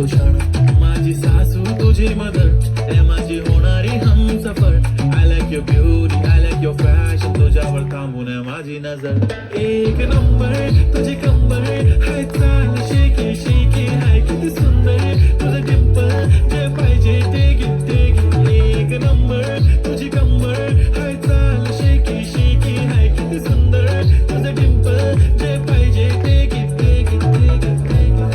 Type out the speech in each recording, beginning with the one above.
तो क्षण. माझी सासू तुझी मदर, ते माझी होणारी Humsafar. I like your beauty, I like your fashion, तुझ्यावर थांबून आहे माझी नजर. एक नंबर तुझी कंबर, हाय चाल शेकी शेकी, हाय किती सुंदर तुझं डिंपल, जे पाहिजे ते घे ते घे. एक नंबर तुझी कंबर, हाय चाल शेकी शेकी, हाय किती सुंदर तुझं डिंपल, जे पाहिजे ते घे ते घे ते घे ते घे.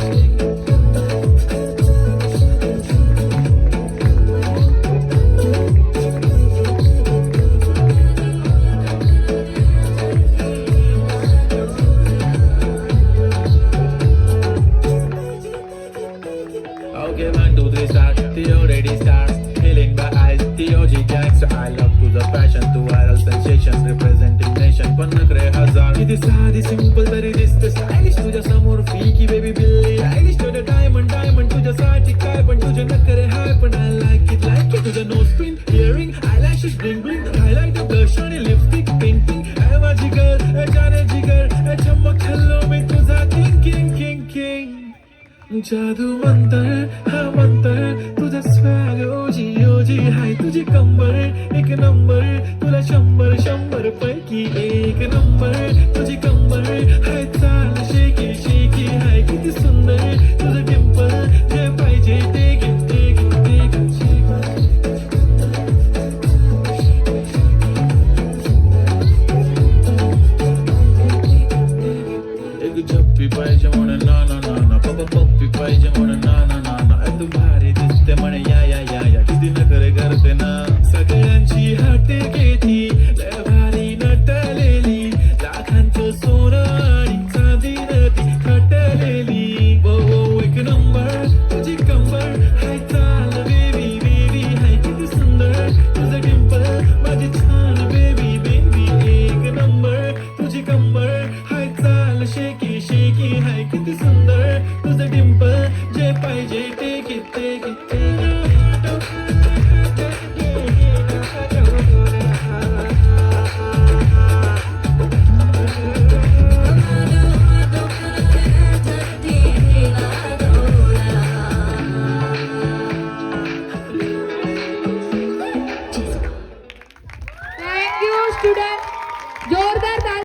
Okay, 1, 2, 3, start. The already starts. Healing by eyes. The OG gangster. I love to the passion, to viral sensation, representing nation. पण नखरे हजार. किती साधी सिंपल तरी दिसते स्टायलिश तुझ्या समोर. फीकी बेबी बिल्ली आयलिश, तुझं डायमंड डायमंड तुझ्यासाठी काय, पण तुझे नखरे हाय. पण I like it तुझं nose pin, earring, eyelashes bling bling, highlighter blush आणि लिपस्टिक पिंक पिंक. ए माझी गर्ल, ए जाने जिगर, ए चमक छल्लो मी तुझा किंग किंग किंग किंग. जादू मंतर, हा मंतर, तुझा स्वॅग ओजी ओजी, हाय तुझी कंबर एक नंबर, तुला 100 पैकी एक नंबर. तुझी कंबर, हाय चाल शेकी शेकी, हाय किती सुंदर तुझं डिंपल, जे पाहिजे ते घे ते घे ते घे. एक झप्पी पाहिजे म्हणून ना ना ना ना, पप्पी पाहिजे म्हणून